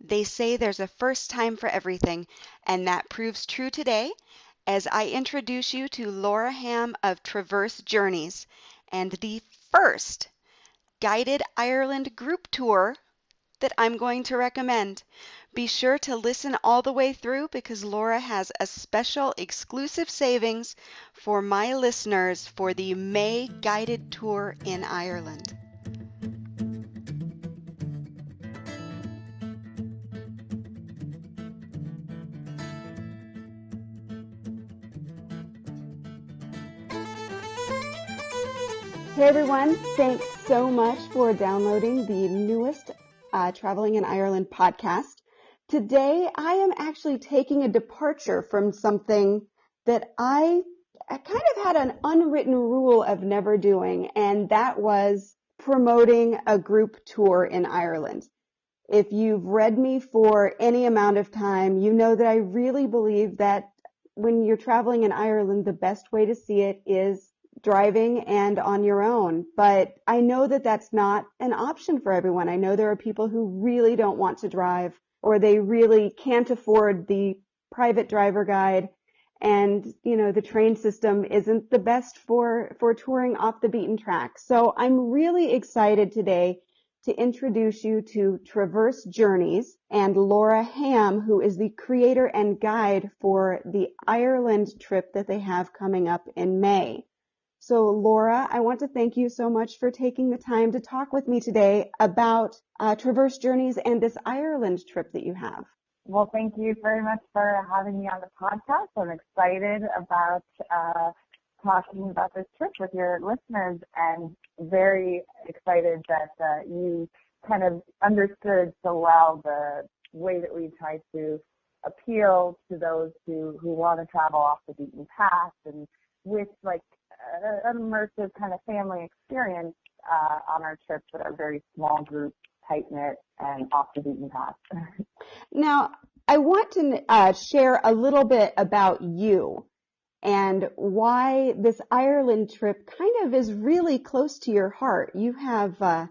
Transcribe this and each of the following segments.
They say there's a first time for everything, and that proves true today as I introduce you to Laura Hamm of Traverse Journeys and the first guided Ireland group tour that I'm going to recommend. Be sure to listen all the way through because Laura has a special exclusive savings for my listeners for the May guided tour in Ireland. Hey everyone, thanks so much for downloading the newest Traveling in Ireland podcast. Today I am actually taking a departure from something that I kind of had an unwritten rule of never doing, and that was promoting a group tour in Ireland. If you've read me for any amount of time, you know that I really believe that when you're traveling in Ireland, the best way to see it is driving and on your own. But I know that that's not an option for everyone. I know there are people who really don't want to drive or they really can't afford the private driver guide. And, the train system isn't the best for touring off the beaten track. So I'm really excited today to introduce you to Traverse Journeys and Laura Hamm, who is the creator and guide for the Ireland trip that they have coming up in May. So Laura, I want to thank you so much for taking the time to talk with me today about Traverse Journeys and this Ireland trip that you have. Well, thank you very much for having me on the podcast. I'm excited about talking about this trip with your listeners and very excited that you kind of understood so well the way that we try to appeal to those who want to travel off the beaten path and with like an immersive kind of family experience on our trips that are very small group, tight-knit, and off the beaten path. Now, I want to share a little bit about you and why this Ireland trip kind of is really close to your heart. You have a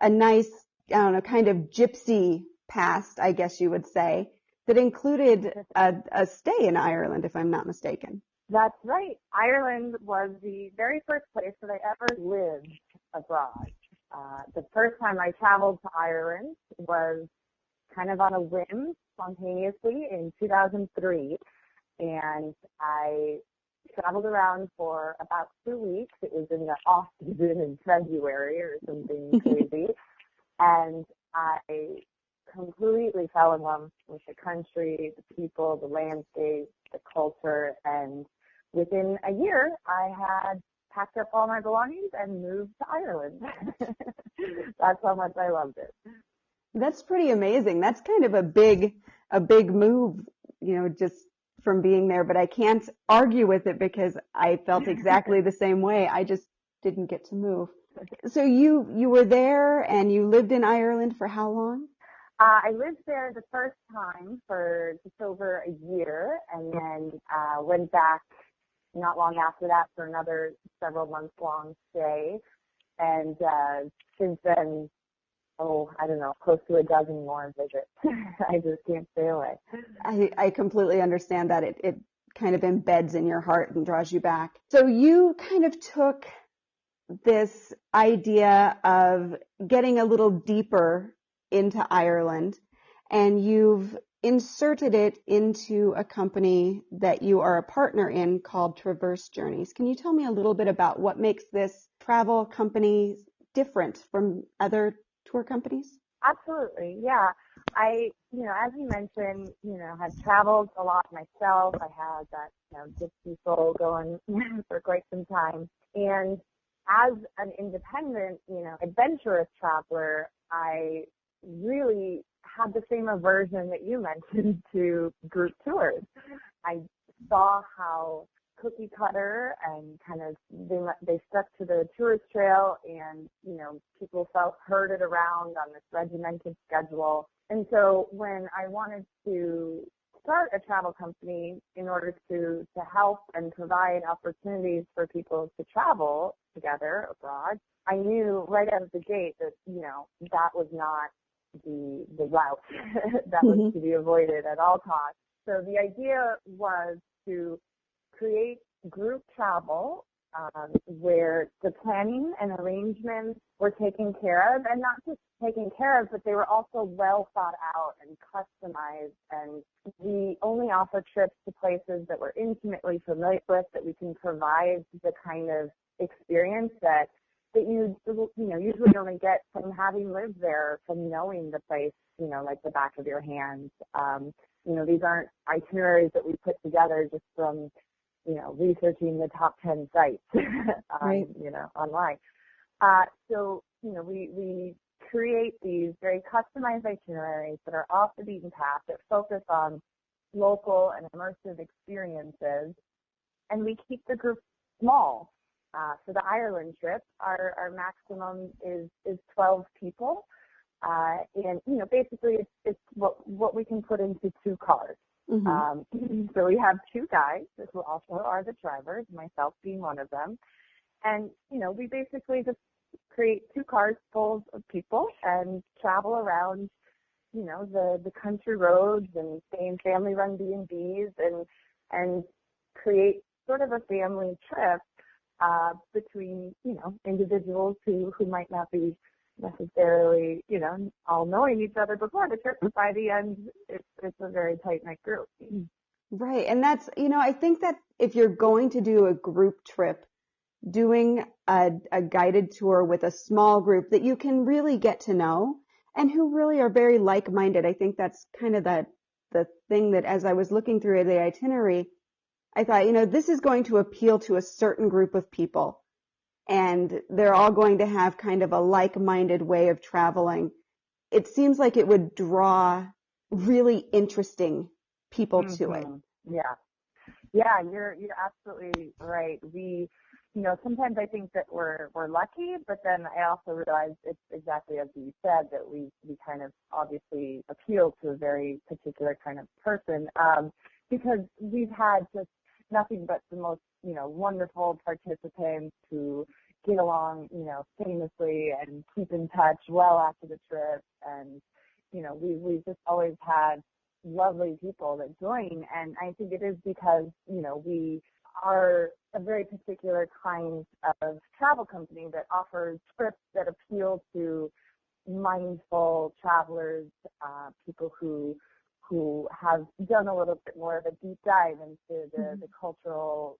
nice, kind of gypsy past, I guess you would say, that included a stay in Ireland, if I'm not mistaken. That's right. Ireland was the very first place that I ever lived abroad. The first time I traveled to Ireland was kind of on a whim, spontaneously, in 2003. And I traveled around for about 2 weeks. It was in the off-season in February or something crazy. And I completely fell in love with the country, the people, the landscape, the culture. And within a year, I had packed up all my belongings and moved to Ireland. That's how much I loved it. That's pretty amazing. That's kind of a big move, just from being there, but I can't argue with it because I felt exactly the same way. I just didn't get to move. So you were there and you lived in Ireland for how long? I lived there the first time for just over a year and then went back not long after that for another several months long stay. And since then, I don't know, close to a dozen more visits. I just can't stay away. I completely understand that. It kind of embeds in your heart and draws you back. So you kind of took this idea of getting a little deeper into Ireland and you've inserted it into a company that you are a partner in called Traverse Journeys. Can you tell me a little bit about what makes this travel company different from other tour companies? Absolutely, yeah. I, as you mentioned, had traveled a lot myself. I had that, gypsy soul going for quite some time. And as an independent, adventurous traveler, I really had the same aversion that you mentioned to group tours. I saw how cookie cutter and kind of they stuck to the tourist trail and, people felt herded around on this regimented schedule. And so when I wanted to start a travel company in order to help and provide opportunities for people to travel together abroad, I knew right out of the gate that, that was not the route that was to be avoided at all costs. So the idea was to create group travel where the planning and arrangements were taken care of, and not just taken care of, but they were also well thought out and customized. And we only offer trips to places that we're intimately familiar with, that we can provide the kind of experience that you usually only get from having lived there, from knowing the place, like the back of your hand. These aren't itineraries that we put together just from researching the top 10 sites, right. Online. So we create these very customized itineraries that are off the beaten path, that focus on local and immersive experiences, and we keep the group small. For the Ireland trip, our maximum is 12 people, and basically it's what we can put into 2 cars. Mm-hmm. So we have 2 guys who also are the drivers, myself being one of them. And, we basically just create 2 cars full of people and travel around, the country roads and stay in family-run B&Bs and create sort of a family trip between, individuals who might not be necessarily, all knowing each other before the trip. By the end, it's a very tight-knit group. Right. And that's, I think that if you're going to do a group trip, doing a guided tour with a small group that you can really get to know and who really are very like-minded. I think that's kind of the thing that as I was looking through the itinerary, I thought, this is going to appeal to a certain group of people. And they're all going to have kind of a like-minded way of traveling. It seems like it would draw really interesting people to it. Yeah. Yeah, you're absolutely right. We, sometimes I think that we're lucky, but then I also realize it's exactly as you said, that we kind of obviously appeal to a very particular kind of person, because we've had just nothing but the most, wonderful participants who get along, famously and keep in touch well after the trip. And, we've just always had lovely people that join. And I think it is because, we are a very particular kind of travel company that offers trips that appeal to mindful travelers, people who have done a little bit more of a deep dive into the cultural,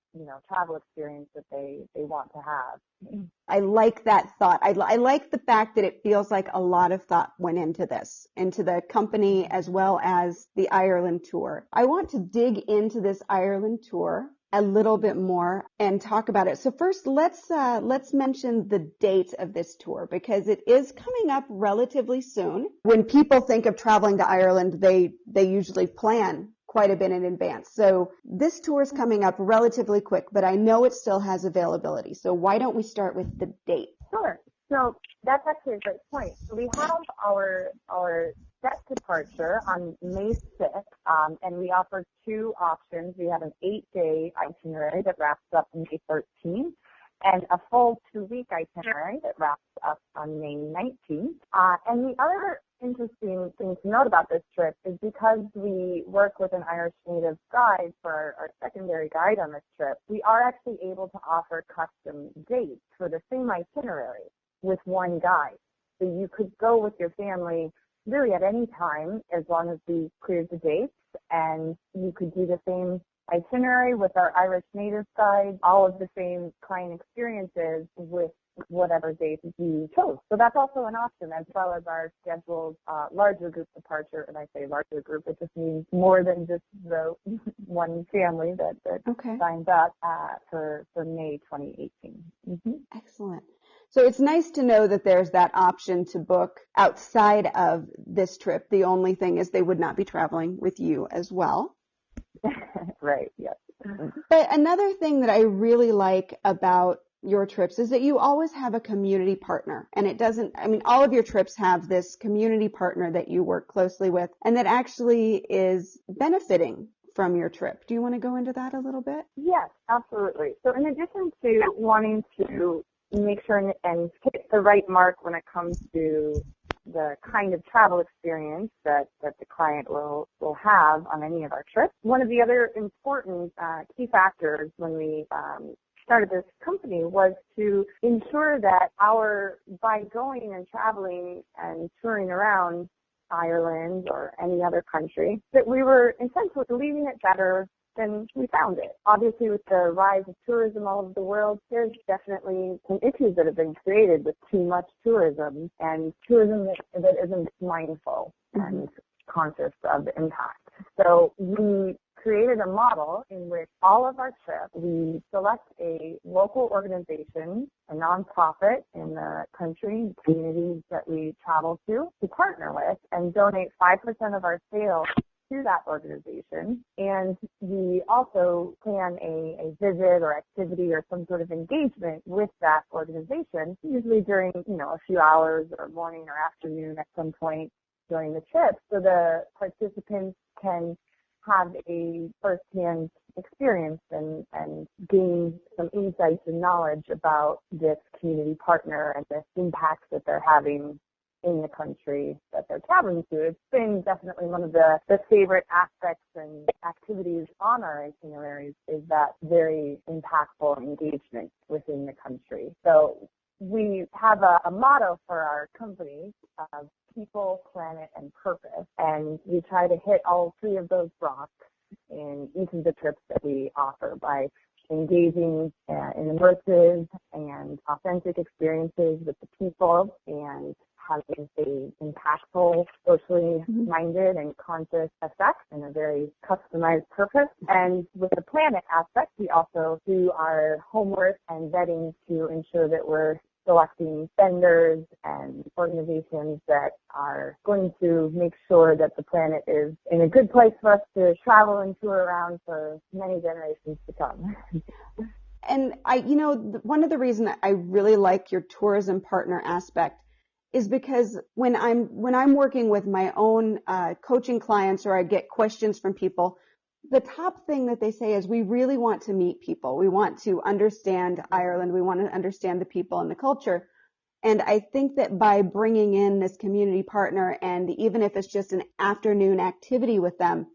travel experience that they want to have. I like that thought. I like the fact that it feels like a lot of thought went into this, into the company as well as the Ireland tour. I want to dig into this Ireland tour a little bit more and talk about it. So first, let's mention the date of this tour, because it is coming up relatively soon. When people think of traveling to Ireland, they usually plan quite a bit in advance. So this tour is coming up relatively quick, but I know it still has availability. So why don't we start with the date? Sure. So that's actually a great point. So we have our set departure on May 6th, and we offer 2 options. We have an 8-day itinerary that wraps up May 13th, and a full 2-week itinerary that wraps up on May 19th. And the other interesting thing to note about this trip is because we work with an Irish Native guide for our secondary guide on this trip, we are actually able to offer custom dates for the same itinerary with one guide. So you could go with your family really at any time as long as we cleared the dates, and you could do the same itinerary with our Irish Native guide, all of the same client experiences with whatever dates you chose. So that's also an option, as well as our scheduled larger group departure. And I say larger group, it just means more than just the one family that signs up for May 2018. Mm-hmm. Excellent. So it's nice to know that there's that option to book outside of this trip. The only thing is they would not be traveling with you as well. Right, yes. But another thing that I really like about your trips is that you always have a community partner. And all of your trips have this community partner that you work closely with and that actually is benefiting from your trip. Do you want to go into that a little bit? Yes, absolutely. So in addition to wanting to make sure and hit the right mark when it comes to the kind of travel experience that the client will have on any of our trips. One of the other important key factors when we started this company was to ensure that by going and traveling and touring around Ireland or any other country, that we were essentially leaving it better than we found it. Obviously, with the rise of tourism all over the world, there's definitely some issues that have been created with too much tourism and tourism that isn't mindful and conscious of the impact. So we created a model in which all of our trips, we select a local organization, a nonprofit in the country, communities that we travel to partner with and donate 5% of our sales to that organization. And we also plan a visit or activity or some sort of engagement with that organization, usually during, a few hours or morning or afternoon at some point during the trip, so the participants can have a first-hand experience and gain some insights and knowledge about this community partner and the impacts that they're having in the country that they're traveling to. It's been definitely one of the favorite aspects and activities on our itineraries is that very impactful engagement within the country. So we have a motto for our company of people, planet, and purpose, and we try to hit all three of those blocks in each of the trips that we offer by engaging in immersive and authentic experiences with the people and having a impactful, socially minded and conscious effect and a very customized purpose. And with the planet aspect, we also do our homework and vetting to ensure that we're selecting vendors and organizations that are going to make sure that the planet is in a good place for us to travel and tour around for many generations to come. And one of the reasons I really like your tourism partner aspect is because when I'm working with my own coaching clients or I get questions from people, the top thing that they say is we really want to meet people. We want to understand Ireland. We want to understand the people and the culture. And I think that by bringing in this community partner, and even if it's just an afternoon activity with them,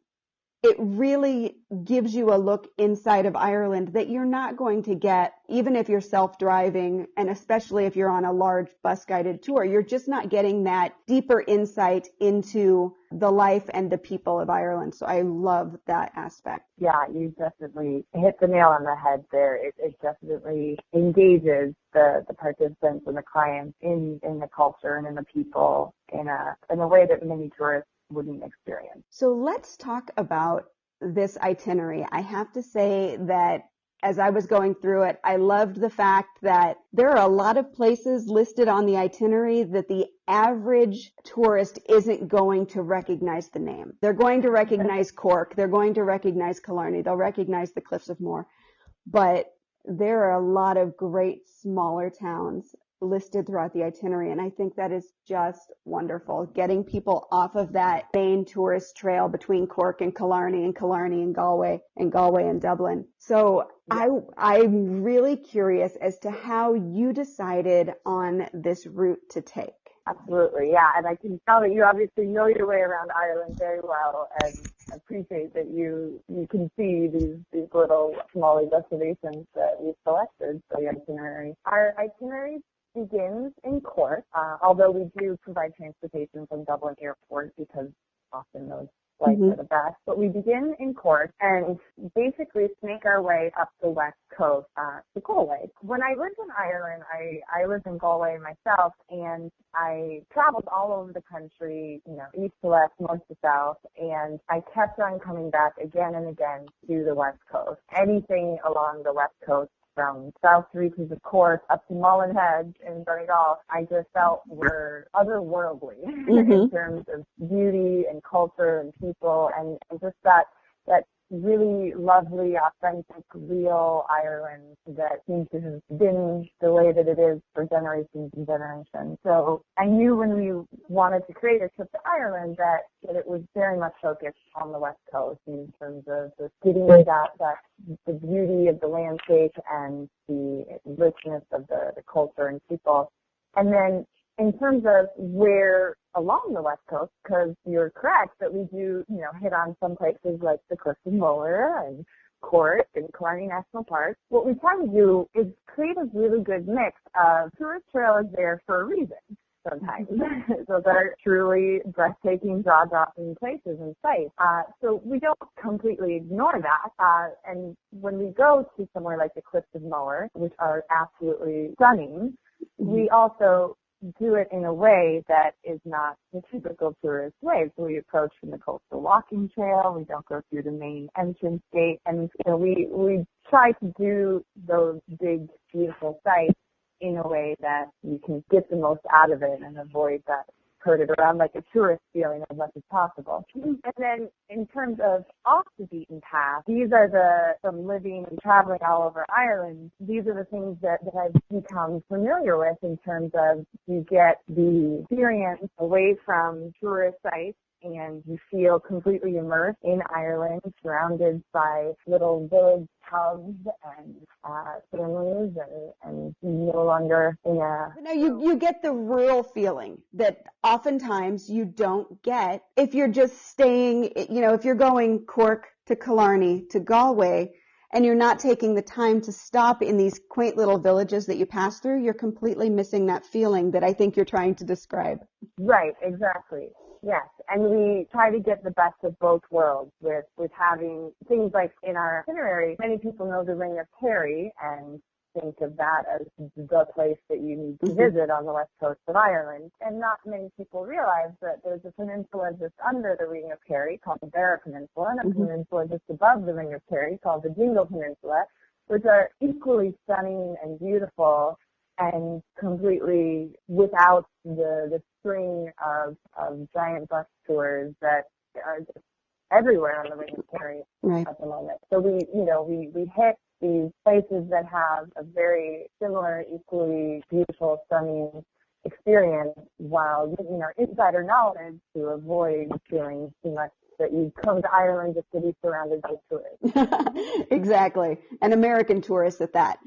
it really gives you a look inside of Ireland that you're not going to get, even if you're self-driving, and especially if you're on a large bus-guided tour. You're just not getting that deeper insight into the life and the people of Ireland. So I love that aspect. Yeah, you definitely hit the nail on the head there. It definitely engages the participants and the clients in the culture and in the people in a way that many tourists wouldn't experience. So let's talk about this itinerary. I have to say that as I was going through it, I loved the fact that there are a lot of places listed on the itinerary that the average tourist isn't going to recognize the name. They're going to recognize Cork. They're going to recognize Killarney. They'll recognize the Cliffs of Moher. But there are a lot of great smaller towns listed throughout the itinerary, and I think that is just wonderful, getting people off of that main tourist trail between Cork and Killarney and Galway and Dublin. So yeah. I'm really curious as to how you decided on this route to take. Absolutely, yeah, and I can tell that you obviously know your way around Ireland very well, and appreciate that you can see these little smaller destinations that we've selected for the itinerary. Our itinerary begins in Cork, although we do provide transportation from Dublin Airport because often those flights are the best. But we begin in Cork and basically snake our way up the west coast to Galway. When I lived in Ireland, I lived in Galway myself, and I traveled all over the country, east to west, north to south, and I kept on coming back again and again to the west coast. Anything along the west coast, from South Reaches of Cork up to Mullinhead in Donegal, I just felt were otherworldly in terms of beauty and culture and people and just that really lovely, authentic, real Ireland that seems to have been the way that it is for generations and generations. So I knew when we wanted to create a trip to Ireland that it was very much focused on the West Coast in terms of just getting that the beauty of the landscape and the richness of the culture and people. And then in terms of where along the West Coast, because you're correct that we do, hit on some places like the Cliffs of Moher and Court and Killarney National Park. What we try to do is create a really good mix of tourist trails there for a reason. Sometimes. So they're truly breathtaking, jaw-dropping places and sites. So we don't completely ignore that. And when we go to somewhere like the Cliffs of Moher, which are absolutely stunning, we also do it in a way that is not the typical tourist way. So we approach from the coastal walking trail. We don't go through the main entrance gate. And we try to do those big, beautiful sites in a way that you can get the most out of it and avoid that herded around like a tourist feeling as much as possible. And then in terms of off the beaten path, these are from living and traveling all over Ireland, these are the things that I've become familiar with in terms of you get the experience away from tourist sites and you feel completely immersed in Ireland, surrounded by little village pubs and families, and no longer in a... No, you get the rural feeling that oftentimes you don't get if you're just staying, if you're going Cork to Killarney to Galway and you're not taking the time to stop in these quaint little villages that you pass through, you're completely missing that feeling that I think you're trying to describe. Right, exactly. Yes, and we try to get the best of both worlds with having things like in our itinerary. Many people know the Ring of Kerry and think of that as the place that you need to visit on the west coast of Ireland. And not many people realize that there's a peninsula just under the Ring of Kerry called the Beara Peninsula and a peninsula just above the Ring of Kerry called the Dingle Peninsula, which are equally stunning and beautiful and completely without the string of giant bus tours that are just everywhere on the Ring of Kerry at the moment. So we hit these places that have a very similar, equally beautiful, stunning experience while using our insider knowledge to avoid feeling too much that you come to Ireland just to be surrounded by tourists. Exactly. And American tourists at that.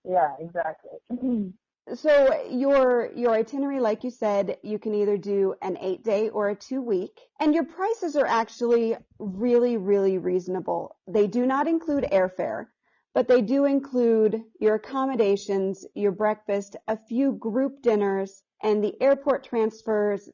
Yeah, exactly. So your itinerary, like you said, you can either do an 8-day or a 2-week, and your prices are actually really, really reasonable. They do not include airfare, but they do include your accommodations, your breakfast, a few group dinners, and the airport transfers,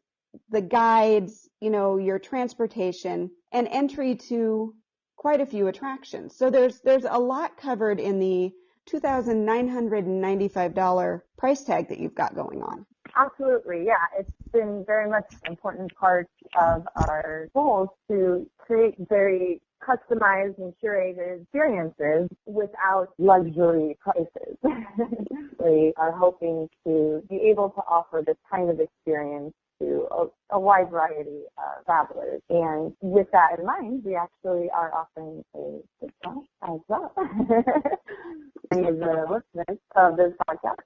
the guides, your transportation, and entry to quite a few attractions. So there's a lot covered in the $2,995 price tag that you've got going on. Absolutely, yeah. It's been very much an important part of our goals to create very customized and curated experiences without luxury prices. We are hoping to be able to offer this kind of experience to a wide variety of travelers. And with that in mind, we actually are offering a discount as well. Any of the listeners of this podcast.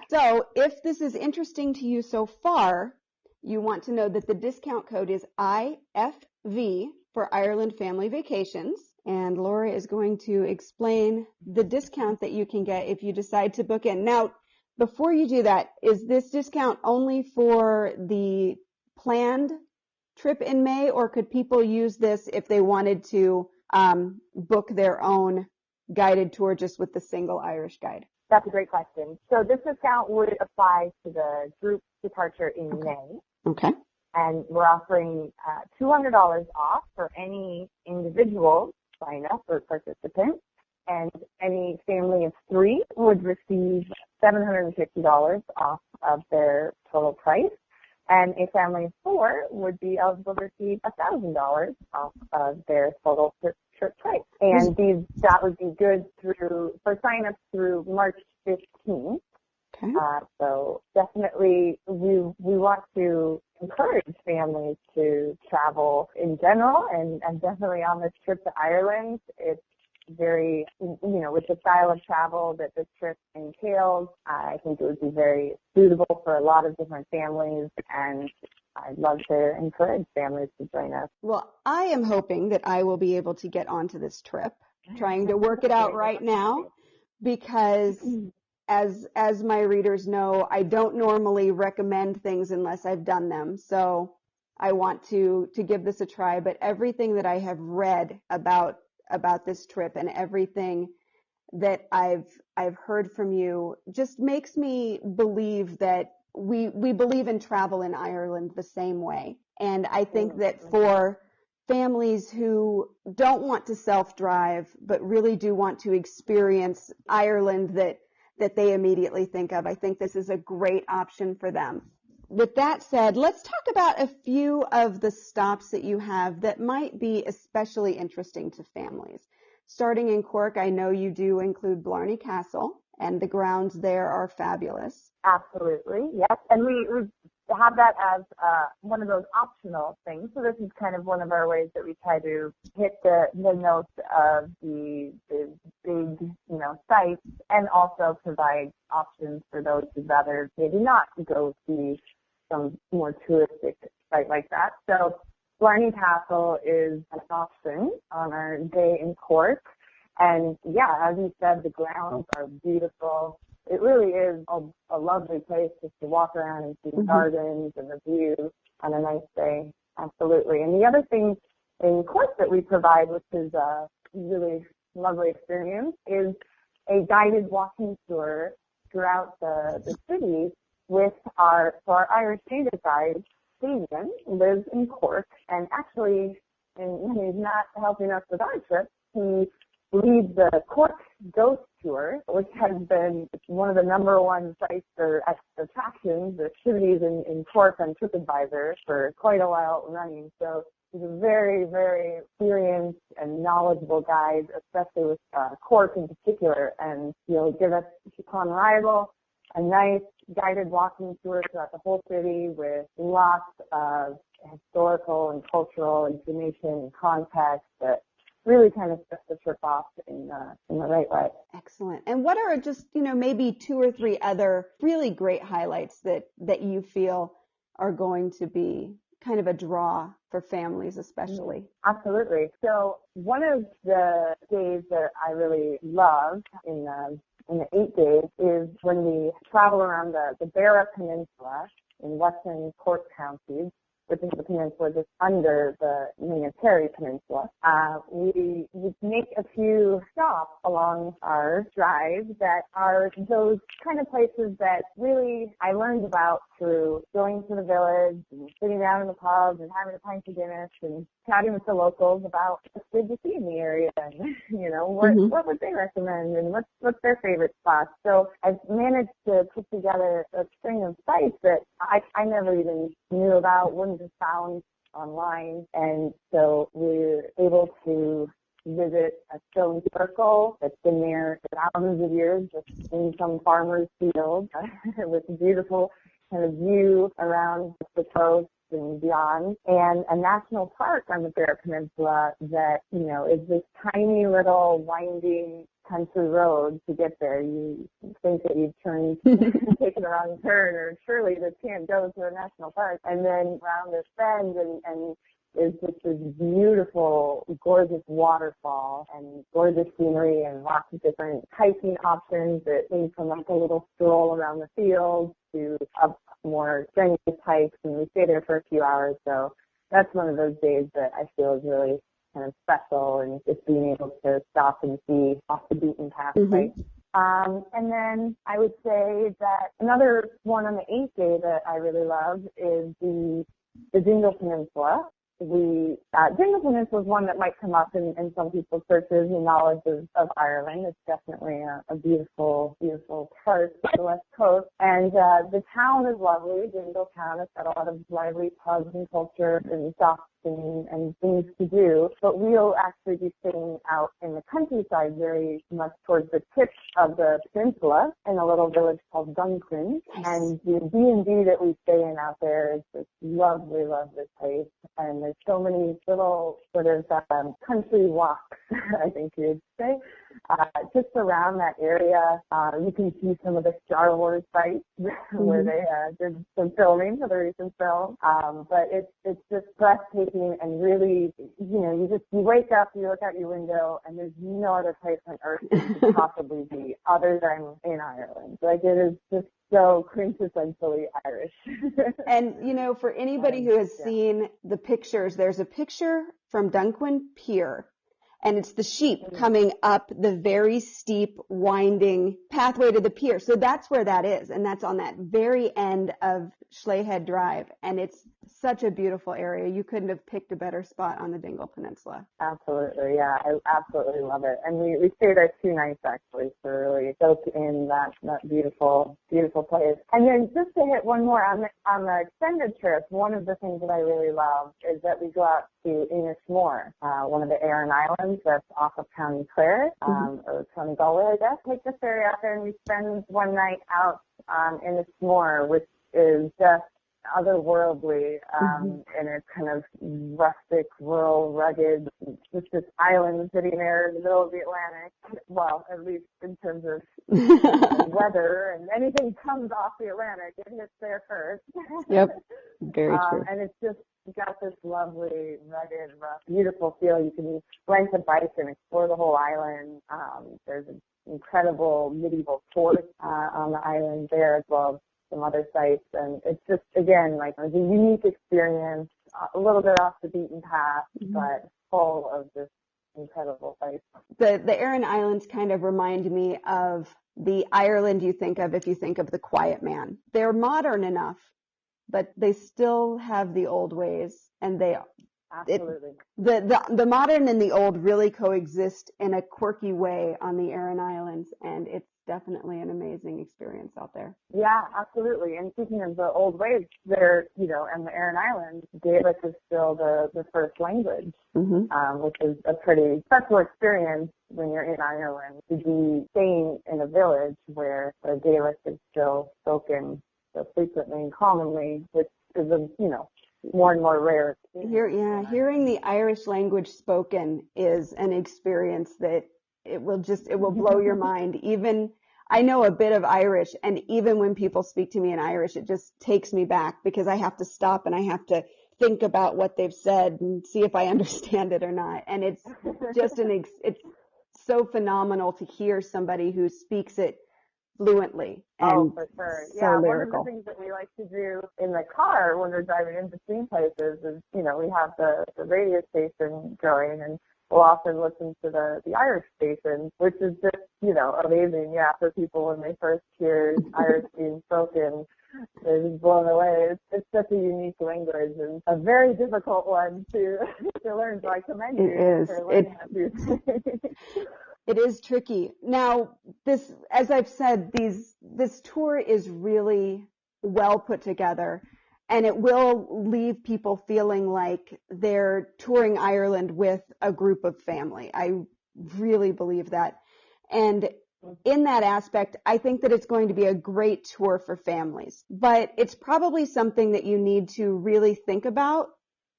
So if this is interesting to you so far, you want to know that the discount code is IFV for Ireland Family Vacations. And Laura is going to explain the discount that you can get if you decide to book in. Now, before you do that, is this discount only for the planned trip in May, or could people use this if they wanted to book their own guided tour just with the single Irish guide? That's a great question. So this discount would apply to the group departure in May. Okay. And we're offering $200 off for any individual sign up or participant. And any family of 3 would receive $750 off of their total price. And a family of 4 would be eligible to receive $1,000 off of their total trip price. And that would be good for sign-ups through March 15th. Okay. So definitely we want to encourage families to travel in general and definitely on this trip to Ireland. It's very, with the style of travel that this trip entails, I think it would be very suitable for a lot of different families, and I'd love to encourage families to join us. Well, I am hoping that I will be able to get onto this trip, trying to work it out right now, because as my readers know, I don't normally recommend things unless I've done them. So I want to give this a try, but everything that I have read about this trip and everything that I've heard from you just makes me believe that we believe in travel in Ireland the same way. And I think that for families who don't want to self-drive but really do want to experience Ireland that they immediately think of, I think this is a great option for them. With that said, let's talk about a few of the stops that you have that might be especially interesting to families. Starting in Cork, I know you do include Blarney Castle, and the grounds there are fabulous. Absolutely, yes. And we have that as one of those optional things. So this is kind of one of our ways that we try to hit the notes of the big, sites, and also provide options for those who'd rather maybe not go see some more touristic site like that. So Blarney Castle is an option on our day in Cork. And yeah, as you said, the grounds are beautiful. It really is a lovely place just to walk around and see the gardens and the view on a nice day. Absolutely. And the other thing in Cork that we provide, which is a really lovely experience, is a guided walking tour throughout the city with our Irish Native guide, Stephen, lives in Cork, and actually, and he's not helping us with our trip, he leads the Cork Ghost Tour, which has been one of the number one sites or attractions, activities in Cork on TripAdvisor for quite a while running. So he's a very, very experienced and knowledgeable guide, especially with Cork in particular, and he'll give us, upon arrival, a nice guided walking tour throughout the whole city with lots of historical and cultural information and context that really kind of sets the trip off in the right way. Excellent. And what are just, maybe 2 or 3 other really great highlights that you feel are going to be kind of a draw for families especially? Absolutely. So one of the days that I really love in the 8 days is when we travel around the Beara Peninsula in western Cork County, which is the peninsula just under the Main Terry Peninsula. We make a few stops along our drive that are those kind of places that really I learned about through going to the village and sitting down in the pubs and having a pint of Guinness and chatting with the locals about what's good to see in the area and, what would they recommend and what's their favorite spots. So I've managed to put together a string of sites that I never even knew about, wouldn't have found online. And so we're able to visit a stone circle that's been there for thousands of years, just in some farmer's field with a beautiful kind of view around the coast and beyond, and a national park on the Beara Peninsula that, is this tiny little winding country road to get there. You think that you've taken a wrong turn, or surely this can't go to a national park. And then around this bend and is just this beautiful, gorgeous waterfall and gorgeous scenery and lots of different hiking options that range from like a little stroll around the fields to up more strenuous hikes, and we stay there for a few hours. So that's one of those days that I feel is really kind of special, and just being able to stop and see off the beaten path. Right? And then I would say that another one on the 8th day that I really love is the Dingle Peninsula. Dingle Peninsula is one that might come up in some people's searches and knowledge of Ireland. It's definitely a beautiful, beautiful part of the West Coast. And the town is lovely, Dingle town. It's got a lot of lively pubs and culture and shops and things to do. But we'll actually be staying out in the countryside very much towards the tip of the peninsula in a little village called Duncan. And the B&B that we stay in out there is just lovely, lovely place. And there's so many little sort of country walks, I think you'd say, just around that area, you can see some of the Star Wars sites where they did some filming for the recent film. But it's just breathtaking and really, you wake up, you look out your window, and there's no other place on earth that you could possibly be other than in Ireland. Like, it is just so quintessentially Irish. And, for anybody who has seen the pictures, there's a picture from Dunquin Pier, and it's the sheep coming up the very steep, winding pathway to the pier. So that's where that is, and that's on that very end of Schlehead Drive, and it's such a beautiful area. You couldn't have picked a better spot on the Dingle Peninsula. Absolutely, yeah, I absolutely love it. And we stayed there 2 nights, actually, so really soaked in that beautiful, beautiful place. And then just to hit one more on the extended trip, one of the things that I really love is that we go out to Inishmore, one of the Aran Islands that's off of County Clare, or County Galway, I guess. Take the ferry out there and we spend one night out in Inishmore, which is just otherworldly, and it's kind of rustic, rural, rugged, just this island sitting there in the middle of the Atlantic. Well, at least in terms of weather, and anything comes off the Atlantic, it hits there first. Yep, very true. And it's just got this lovely, rugged, rough, beautiful feel. You can rent a bike and explore the whole island. There's an incredible medieval fort on the island there, as well as some other sites, and it's just, again, like, it's a unique experience, a little bit off the beaten path, but full of this incredible sights. The Aran Islands kind of remind me of the Ireland you think of if you think of the Quiet Man. They're modern enough, but they still have the old ways, and absolutely. The modern and the old really coexist in a quirky way on the Aran Islands, and it's definitely an amazing experience out there. Yeah, absolutely. And speaking of the old ways, there, and the Aran Islands, Gaelic is still the first language, which is a pretty special experience when you're in Ireland, to be staying in a village where the Gaelic is still spoken so frequently and commonly, which is more and more rare. Hearing the Irish language spoken is an experience that it will blow your mind. Even I know a bit of Irish, and even when people speak to me in Irish, it just takes me back, because I have to stop and I have to think about what they've said and see if I understand it or not. And it's just it's so phenomenal to hear somebody who speaks it fluently. And for sure. So One lyrical. of the things that we like to do in the car when we're driving in between places is, we have the radio station going, and we'll often listen to the Irish station, which is just, amazing, for people when they first hear Irish being spoken. They're just blown away. It's such a unique language, and a very difficult one to learn, so I commend you for learning that. It is tricky. Now, as I've said, this tour is really well put together, and it will leave people feeling like they're touring Ireland with a group of family. I really believe that. And in that aspect, I think that it's going to be a great tour for families. But it's probably something that you need to really think about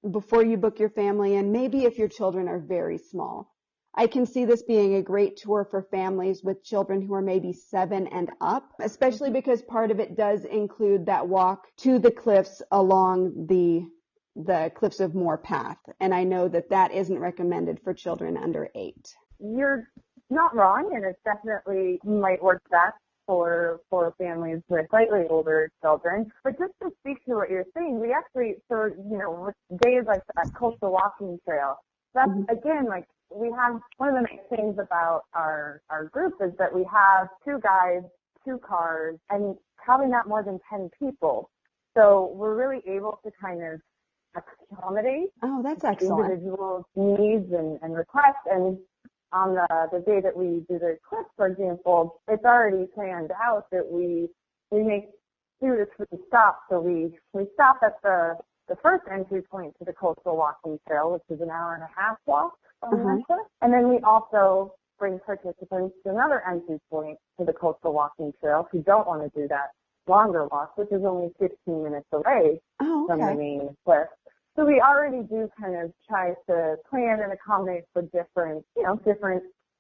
before you book your family, and maybe if your children are very small. I can see this being a great tour for families with children who are maybe 7 and up, especially because part of it does include that walk to the cliffs along the Cliffs of Moher path. And I know that isn't recommended for children under 8. You're not wrong, and it definitely might work best for families with slightly older children. But just to speak to what you're saying, we actually, with days like that coastal walking trail, that's, again, like, we have one of the nice things about our group is that we have 2 guides, 2 cars, and probably not more than 10 people. So we're really able to kind of accommodate that's excellent. individual needs and requests. And on the day that we do the clip, for example, it's already planned out that we make 2 to 3 stops. So we stop at the first entry point to the coastal walking trail, which is an 1.5-hour walk. And then we also bring participants to another entry point to the coastal walking trail who don't want to do that longer walk, which is only 15 minutes away from the main cliff. So we already do kind of try to plan and accommodate for different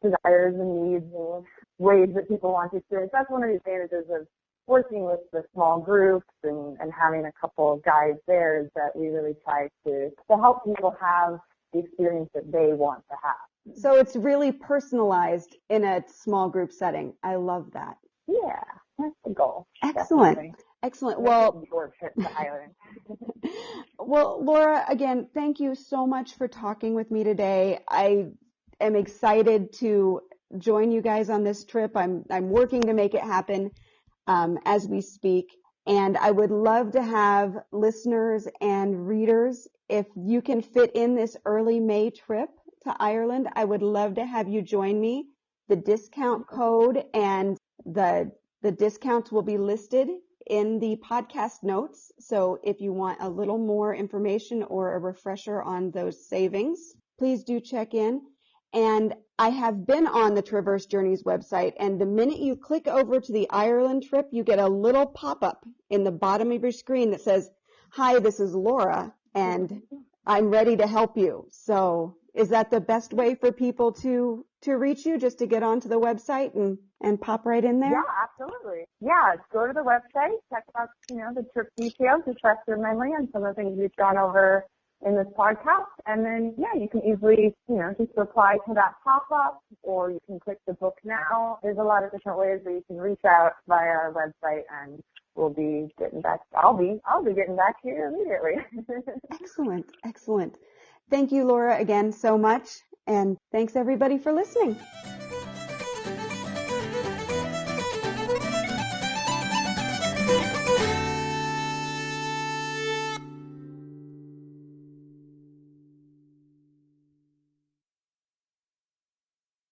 desires and needs and ways that people want to experience. That's one of the advantages of working with the small groups and having a couple of guides there, is that we really try to help people have the experience that they want to have. So it's really personalized in a small group setting. I love that. Yeah, that's the goal. Excellent. Definitely. Excellent. Well, your trip to Ireland. well, Laura, again, thank you so much for talking with me today. I am excited to join you guys on this trip. I'm working to make it happen as we speak. And I would love to have listeners and readers, if you can fit in this early May trip to Ireland, I would love to have you join me. The discount code and the discounts will be listed in the podcast notes. So if you want a little more information or a refresher on those savings, please do check in. And I have been on the Traverse Journeys website, and the minute you click over to the Ireland trip, you get a little pop-up in the bottom of your screen that says, "Hi, this is Laura, and I'm ready to help you." So is that the best way for people to reach you, just to get onto the website and pop right in there? Yeah, absolutely. Yeah, go to the website, check out, the trip details, refresh your memory on some of the things we've gone over in this podcast. And then, you can easily, just reply to that pop-up, or you can click the book now. There's a lot of different ways that you can reach out via our website, and we'll be getting back. I'll be getting back to you immediately. Excellent. Excellent. Thank you, Laura, again so much. And thanks everybody for listening.